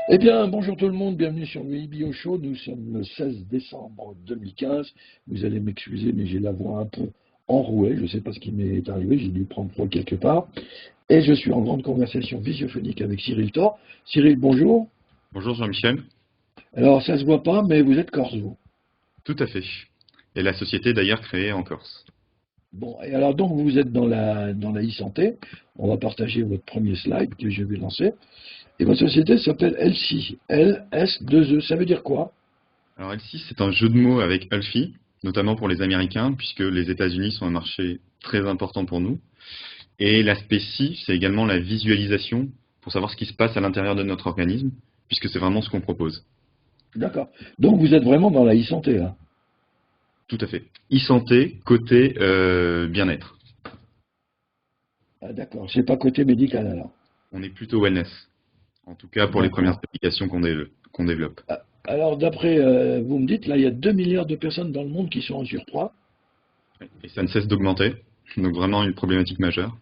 Eh bien, bonjour tout le monde, bienvenue sur le IBio Show. Nous sommes le 16 décembre 2015. Vous allez m'excuser, mais j'ai la voix un peu enrouée. Je ne sais pas ce qui m'est arrivé, j'ai dû prendre froid quelque part. Et je suis en grande conversation visiophonique avec Cyril Thor. Cyril, bonjour. Bonjour Jean-Michel. Alors, ça se voit pas, mais vous êtes corse, vous. Tout à fait. Et la société est d'ailleurs créée en Corse. Bon, et alors donc vous êtes dans la e-santé. On va partager votre premier slide que je vais lancer. Et votre société s'appelle LC, LS2E. Ça veut dire quoi? Alors L6, c'est un jeu de mots avec Alfie, notamment pour les Américains, puisque les États-Unis sont un marché très important pour nous. Et l'aspect C, c'est également la visualisation pour savoir ce qui se passe à l'intérieur de notre organisme, puisque c'est vraiment ce qu'on propose. D'accord. Donc vous êtes vraiment dans la e-santé, là. Tout à fait. E-santé, côté bien-être. Ah, d'accord. C'est pas côté médical, alors. On est plutôt wellness, en tout cas pour les premières D'accord. applications qu'on développe. Ah, alors, d'après, vous me dites, là, il y a 2 milliards de personnes dans le monde qui sont en surpoids. Et ça ne cesse d'augmenter, donc vraiment une problématique majeure.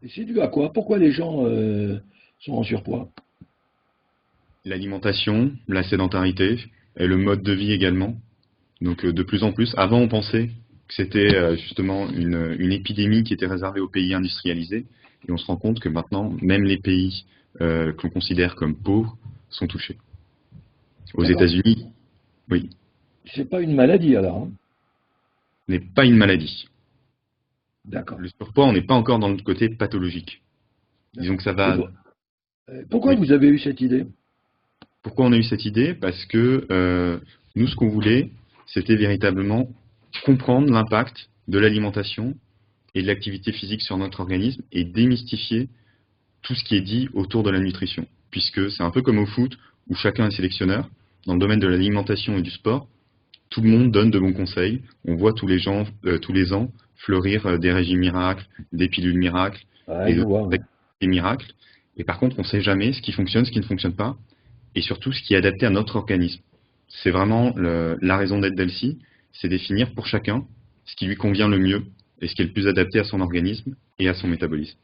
Et c'est dû à quoi? Pourquoi les gens sont en surpoids? L'alimentation, la sédentarité et le mode de vie également. Donc de plus en plus, avant on pensait que c'était justement une épidémie qui était réservée aux pays industrialisés, et on se rend compte que maintenant, même les pays que l'on considère comme pauvres sont touchés. Aux D'accord. États-Unis, oui, C'est pas une maladie, alors, hein. n'est pas une maladie. D'accord. Le surpoids, on n'est pas encore dans le côté pathologique. Disons D'accord. que ça Et va. pourquoi Oui. vous avez eu cette idée? Pourquoi on a eu cette idée? Parce que nous, ce qu'on voulait, c'était véritablement comprendre l'impact de l'alimentation et de l'activité physique sur notre organisme et démystifier tout ce qui est dit autour de la nutrition. Puisque c'est un peu comme au foot où chacun est sélectionneur. Dans le domaine de l'alimentation et du sport, tout le monde donne de bons conseils. On voit tous les ans fleurir des régimes miracles, des pilules miracles Ouais, et je d'autres vois, ouais. miracles. Et par contre, on ne sait jamais ce qui fonctionne, ce qui ne fonctionne pas, et surtout ce qui est adapté à notre organisme. C'est vraiment la raison d'être d'Elsie, c'est définir pour chacun ce qui lui convient le mieux et ce qui est le plus adapté à son organisme et à son métabolisme.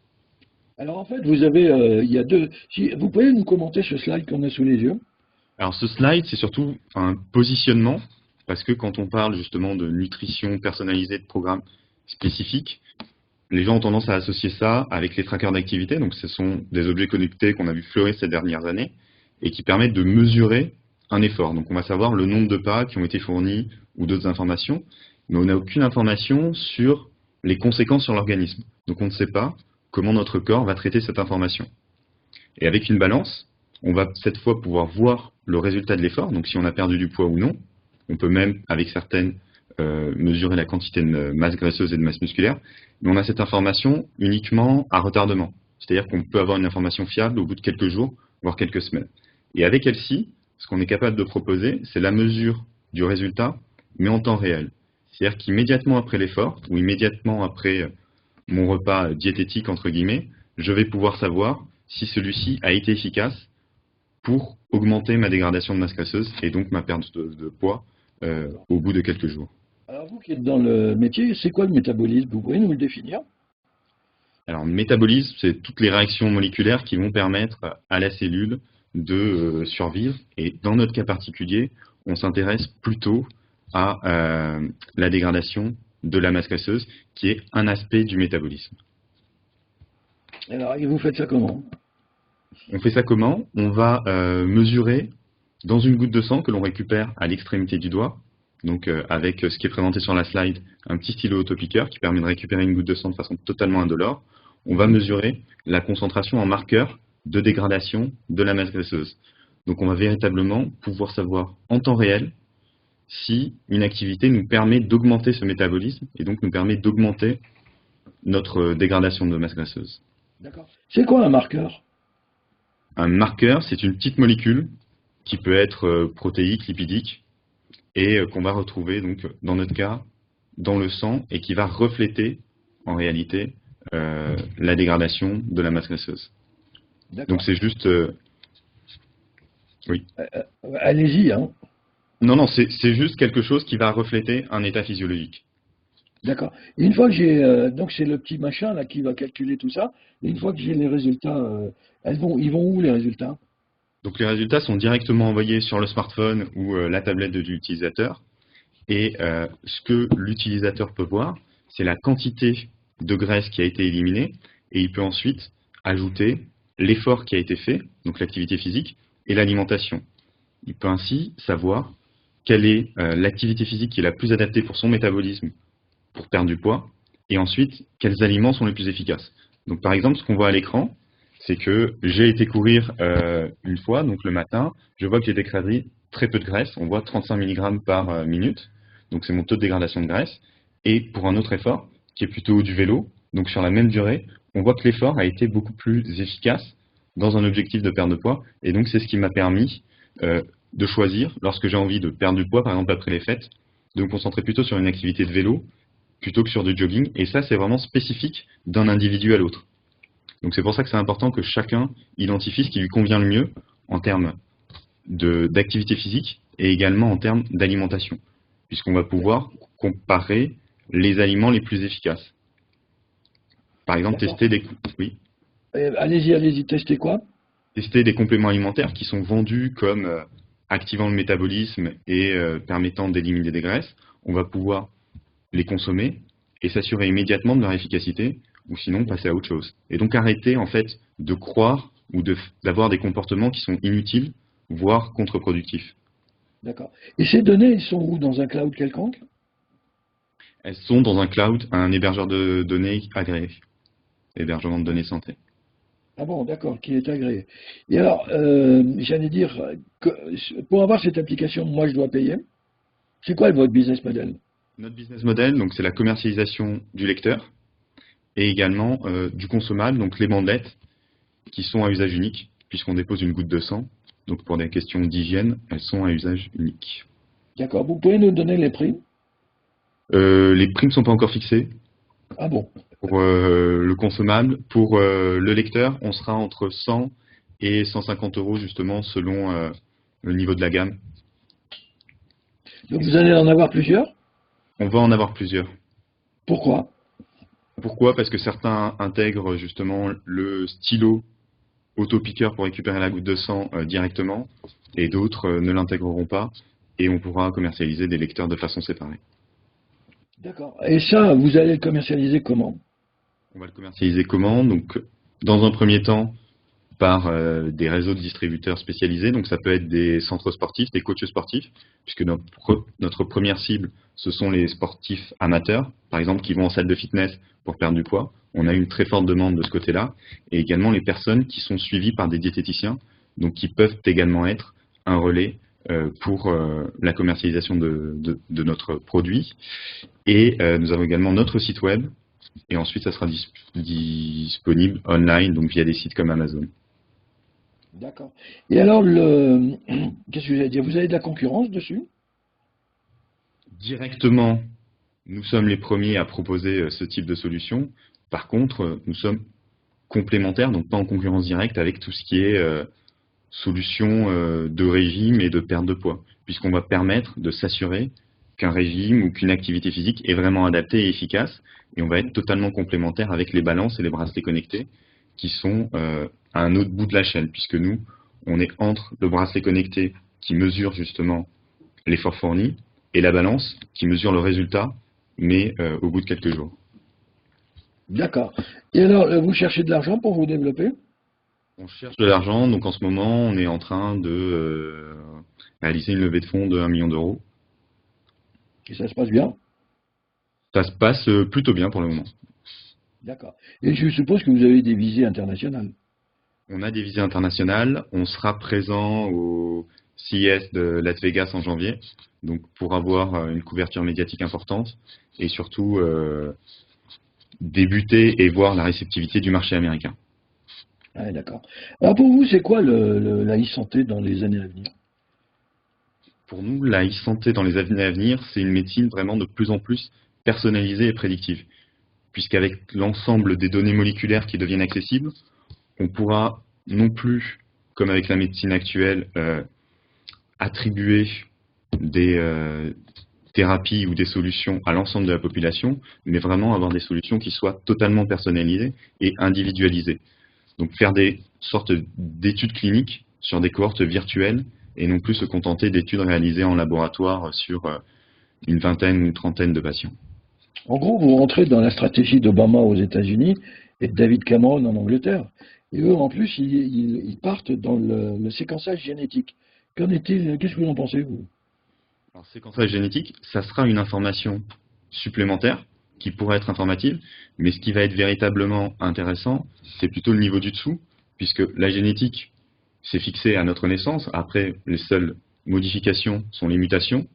Alors, en fait, vous avez, il y a deux. Si, vous pouvez nous commenter ce slide qu'on a sous les yeux? Alors ce slide, c'est surtout un positionnement, parce que quand on parle justement de nutrition personnalisée, de programmes spécifiques, les gens ont tendance à associer ça avec les trackers d'activité. Donc ce sont des objets connectés qu'on a vu fleurir ces dernières années et qui permettent de mesurer un effort. Donc on va savoir le nombre de pas qui ont été fournis ou d'autres informations, mais on n'a aucune information sur les conséquences sur l'organisme. Donc on ne sait pas comment notre corps va traiter cette information. Et avec une balance, on va cette fois pouvoir voir le résultat de l'effort, donc si on a perdu du poids ou non. On peut même, avec certaines, mesurer la quantité de masse graisseuse et de masse musculaire, mais on a cette information uniquement à retardement. C'est-à-dire qu'on peut avoir une information fiable au bout de quelques jours, voire quelques semaines. Et avec elle-ci, ce qu'on est capable de proposer, c'est la mesure du résultat, mais en temps réel. C'est-à-dire qu'immédiatement après l'effort, ou immédiatement après mon repas diététique, entre guillemets, je vais pouvoir savoir si celui-ci a été efficace pour augmenter ma dégradation de masse graisseuse et donc ma perte de poids D'accord. au bout de quelques jours. Alors, vous qui êtes dans le métier, c'est quoi le métabolisme? Vous pouvez nous le définir? Alors, le métabolisme, c'est toutes les réactions moléculaires qui vont permettre à la cellule de survivre. Et dans notre cas particulier, on s'intéresse plutôt à la dégradation de la masse graisseuse, qui est un aspect du métabolisme. Alors, et vous faites ça comment? On fait ça comment? On va mesurer dans une goutte de sang que l'on récupère à l'extrémité du doigt, donc avec ce qui est présenté sur la slide, un petit stylo autopiqueur qui permet de récupérer une goutte de sang de façon totalement indolore. On va Mhm. mesurer la concentration en marqueur de dégradation de la masse graisseuse. Donc on va véritablement pouvoir savoir en temps réel si une activité nous permet d'augmenter ce métabolisme et donc nous permet d'augmenter notre dégradation de masse graisseuse. D'accord. C'est quoi un marqueur? Un marqueur, c'est une petite molécule qui peut être protéique, lipidique, et qu'on va retrouver donc dans notre cas dans le sang et qui va refléter en réalité la dégradation de la masse graisseuse. Donc D'accord. c'est juste oui. Allez-y, hein. Non, non, c'est juste quelque chose qui va refléter un état physiologique. D'accord. Et une fois que j'ai, donc c'est le petit machin là qui va calculer tout ça. Et une fois que j'ai les résultats, ils vont où les résultats? Donc les résultats sont directement envoyés sur le smartphone ou la tablette de l'utilisateur. Et ce que l'utilisateur peut voir, c'est la quantité de graisse qui a été éliminée. Et il peut ensuite ajouter l'effort qui a été fait, donc l'activité physique, et l'alimentation. Il peut ainsi savoir quelle est l'activité physique qui est la plus adaptée pour son métabolisme pour perdre du poids, et ensuite quels aliments sont les plus efficaces. Donc par exemple, ce qu'on voit à l'écran, c'est que j'ai été courir une fois, donc le matin, je vois que j'ai décrété très peu de graisse, on voit 35 mg par minute, donc c'est mon taux de dégradation de graisse, et pour un autre effort, qui est plutôt du vélo, donc sur la même durée, on voit que l'effort a été beaucoup plus efficace dans un objectif de perte de poids, et donc c'est ce qui m'a permis de choisir, lorsque j'ai envie de perdre du poids, par exemple après les fêtes, de me concentrer plutôt sur une activité de vélo, plutôt que sur du jogging, et ça c'est vraiment spécifique d'un individu à l'autre. Donc c'est pour ça que c'est important que chacun identifie ce qui lui convient le mieux en termes d'activité physique et également en termes d'alimentation, puisqu'on va pouvoir comparer les aliments les plus efficaces. Par exemple, tester des... Oui. Allez-y, testez quoi? Tester des compléments alimentaires qui sont vendus comme activant le métabolisme et permettant d'éliminer des graisses. On va pouvoir les consommer et s'assurer immédiatement de leur efficacité, ou sinon passer à autre chose. Et donc arrêter en fait de croire ou d'avoir des comportements qui sont inutiles, voire contre-productifs. D'accord. Et ces données, elles sont où? Dans un cloud quelconque? Elles sont dans un cloud, un hébergeur de données agréé, hébergement de données santé. Ah bon, d'accord, qui est agréé. Et alors, j'allais dire, que pour avoir cette application, moi, je dois payer. C'est quoi votre business model? Notre business model, donc, c'est la commercialisation du lecteur et également du consommable, donc les bandelettes qui sont à usage unique, puisqu'on dépose une goutte de sang. Donc pour des questions d'hygiène, elles sont à usage unique. D'accord. Vous pouvez nous donner les prix? Les prix ne sont pas encore fixés. Ah bon? Pour le consommable, pour le lecteur, on sera entre 100 et 150 euros justement selon le niveau de la gamme. Donc vous allez en avoir plusieurs? On va en avoir plusieurs. Pourquoi? Pourquoi? Parce que certains intègrent justement le stylo autopiqueur pour récupérer la goutte de sang directement, et d'autres ne l'intégreront pas, et on pourra commercialiser des lecteurs de façon séparée. D'accord. Et ça, vous allez le commercialiser comment? On va le commercialiser comment? Donc, dans un premier temps, par des réseaux de distributeurs spécialisés, donc ça peut être des centres sportifs, des coachs sportifs, puisque notre première cible, ce sont les sportifs amateurs, par exemple, qui vont en salle de fitness pour perdre du poids. On a une très forte demande de ce côté-là, et également les personnes qui sont suivies par des diététiciens, donc qui peuvent également être un relais pour la commercialisation de notre produit. Et nous avons également notre site web, et ensuite ça sera disponible online, donc via des sites comme Amazon. D'accord. Et alors, qu'est-ce que j'allais dire? Vous avez de la concurrence dessus? Directement, nous sommes les premiers à proposer ce type de solution. Par contre, nous sommes complémentaires, donc pas en concurrence directe avec tout ce qui est solution de régime et de perte de poids, puisqu'on va permettre de s'assurer qu'un régime ou qu'une activité physique est vraiment adaptée et efficace, et on va être totalement complémentaire avec les balances et les bracelets connectés qui sont à un autre bout de la chaîne, puisque nous, on est entre le bracelet connecté qui mesure justement l'effort fourni et la balance qui mesure le résultat, mais au bout de quelques jours. D'accord. Et alors, vous cherchez de l'argent pour vous développer? On cherche de l'argent, donc en ce moment, on est en train de réaliser une levée de fonds de 1 million d'euros. Et ça se passe bien? Ça se passe plutôt bien pour le moment. D'accord. Et je suppose que vous avez des visées internationales? On a des visées internationales. On sera présent au CES de Las Vegas en janvier, donc pour avoir une couverture médiatique importante et surtout débuter et voir la réceptivité du marché américain. Ah, d'accord. Alors pour vous, c'est quoi la e-santé dans les années à venir? Pour nous, la e-santé dans les années à venir, c'est une médecine vraiment de plus en plus personnalisée et prédictive, puisqu'avec l'ensemble des données moléculaires qui deviennent accessibles, on pourra non plus, comme avec la médecine actuelle, attribuer des thérapies ou des solutions à l'ensemble de la population, mais vraiment avoir des solutions qui soient totalement personnalisées et individualisées. Donc faire des sortes d'études cliniques sur des cohortes virtuelles et non plus se contenter d'études réalisées en laboratoire sur une vingtaine ou une trentaine de patients. En gros, vous rentrez dans la stratégie d'Obama aux États-Unis et de David Cameron en Angleterre. Et eux, en plus, ils partent dans le séquençage génétique. Qu'est-ce que vous en pensez, vous? Alors, séquençage génétique, ça sera une information supplémentaire qui pourrait être informative, mais ce qui va être véritablement intéressant, c'est plutôt le niveau du dessous, puisque la génétique, c'est fixé à notre naissance. Après, les seules modifications sont les mutations,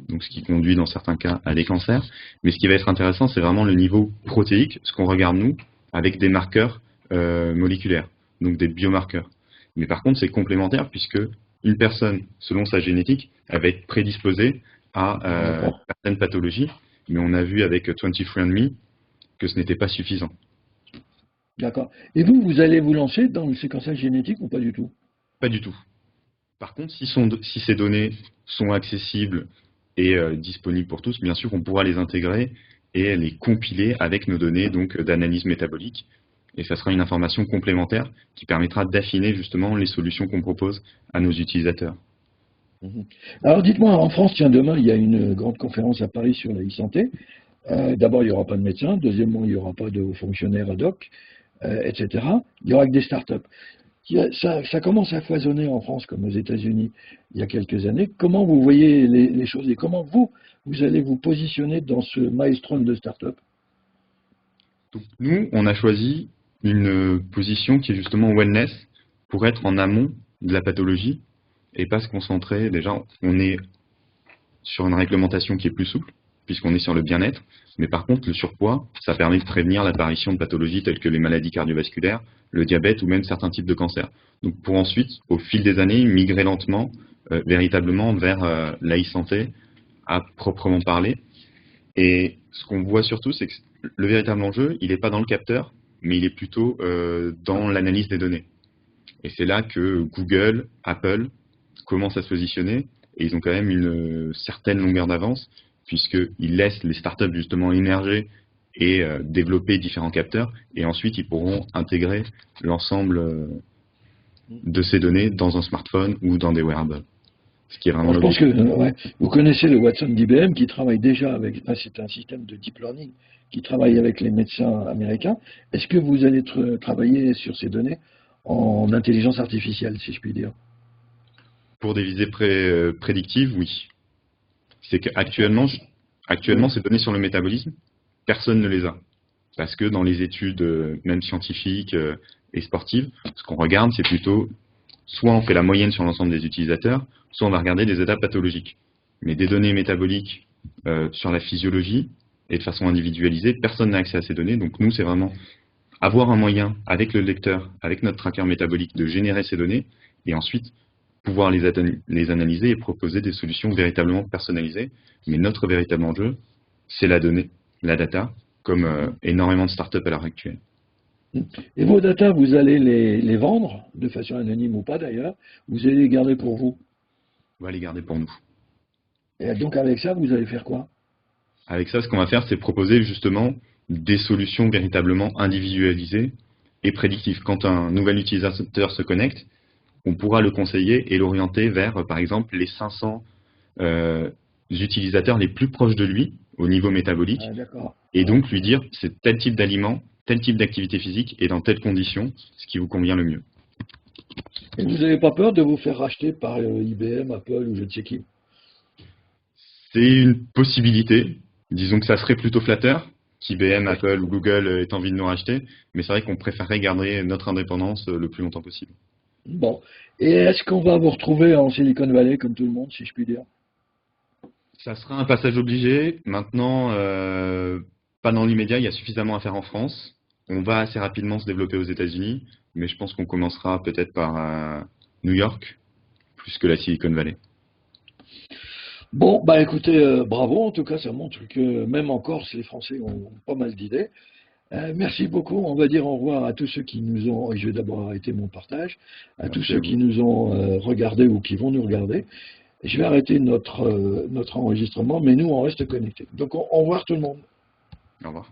donc ce qui conduit dans certains cas à des cancers. Mais ce qui va être intéressant, c'est vraiment le niveau protéique, ce qu'on regarde nous, avec des marqueurs moléculaires, donc des biomarqueurs. Mais par contre, c'est complémentaire, puisque une personne, selon sa génétique, elle va être prédisposée à certaines pathologies. Mais on a vu avec 23andMe que ce n'était pas suffisant. D'accord. Et vous allez vous lancer dans le séquençage génétique ou pas du tout? Pas du tout. Par contre, si ces données sont accessibles et disponibles pour tous, bien sûr, on pourra les intégrer et les compiler avec nos données donc d'analyse métabolique. Et ça sera une information complémentaire qui permettra d'affiner justement les solutions qu'on propose à nos utilisateurs. Alors dites-moi, en France, tiens, demain, il y a une grande conférence à Paris sur la e-santé. D'abord, il n'y aura pas de médecins. Deuxièmement, il n'y aura pas de hauts fonctionnaires ad hoc, etc. Il n'y aura que des startups. Ça commence à foisonner en France comme aux États-Unis il y a quelques années. Comment vous voyez les choses et comment vous allez vous positionner dans ce maelstrom de startups? Donc, nous, on a choisi une position qui est justement wellness pour être en amont de la pathologie et pas se concentrer. Déjà, on est sur une réglementation qui est plus souple puisqu'on est sur le bien-être. Mais par contre, le surpoids, ça permet de prévenir l'apparition de pathologies telles que les maladies cardiovasculaires, le diabète ou même certains types de cancers. Donc pour ensuite, au fil des années, migrer lentement, véritablement vers la e-santé à proprement parler. Et ce qu'on voit surtout, c'est que le véritable enjeu, il n'est pas dans le capteur, mais il est plutôt dans l'analyse des données. Et c'est là que Google, Apple commencent à se positionner et ils ont quand même une certaine longueur d'avance puisqu'ils laissent les startups justement émerger et développer différents capteurs et ensuite ils pourront intégrer l'ensemble de ces données dans un smartphone ou dans des wearables. Ce qui est vraiment je pense que vous connaissez le Watson d'IBM qui travaille déjà avec, c'est un système de deep learning qui travaille avec les médecins américains. Est-ce que vous allez travailler sur ces données en intelligence artificielle, si je puis dire? Pour des visées prédictives, oui. C'est qu'actuellement, ces données sur le métabolisme, personne ne les a. Parce que dans les études, même scientifiques et sportives, ce qu'on regarde, c'est plutôt, soit on fait la moyenne sur l'ensemble des utilisateurs, soit on va regarder des étapes pathologiques. Mais des données métaboliques sur la physiologie et de façon individualisée, personne n'a accès à ces données. Donc nous, c'est vraiment avoir un moyen avec le lecteur, avec notre tracker métabolique, de générer ces données et ensuite pouvoir les analyser et proposer des solutions véritablement personnalisées. Mais notre véritable enjeu, c'est la donnée, la data, comme énormément de startups à l'heure actuelle. Et vos data, vous allez les vendre, de façon anonyme ou pas d'ailleurs, vous allez les garder pour vous? On va les garder pour nous. Et donc avec ça, vous allez faire quoi? Avec ça, ce qu'on va faire, c'est proposer justement des solutions véritablement individualisées et prédictives. Quand un nouvel utilisateur se connecte, on pourra le conseiller et l'orienter vers, par exemple, les 500 utilisateurs les plus proches de lui au niveau métabolique. Et donc lui dire, c'est tel type d'aliment, tel type d'activité physique et dans telles conditions, ce qui vous convient le mieux. Et vous n'avez pas peur de vous faire racheter par IBM, Apple ou je ne sais qui? C'est une possibilité. Disons que ça serait plutôt flatteur qu'IBM, Apple ou Google aient envie de nous racheter, mais c'est vrai qu'on préférerait garder notre indépendance le plus longtemps possible. Bon. Et est-ce qu'on va vous retrouver en Silicon Valley comme tout le monde, si je puis dire? Ça sera un passage obligé. Maintenant, pas dans l'immédiat, il y a suffisamment à faire en France. On va assez rapidement se développer aux États-Unis, mais je pense qu'on commencera peut-être par New York, plus que la Silicon Valley. Bon, bah écoutez, bravo, en tout cas, ça montre que même en Corse, les Français ont pas mal d'idées. Merci beaucoup. On va dire au revoir à tous ceux qui nous ont, et je vais d'abord arrêter mon partage, à tous ceux qui nous ont regardés ou qui vont nous regarder. Je vais arrêter notre enregistrement, mais nous, on reste connectés. Donc, au revoir tout le monde. Au revoir.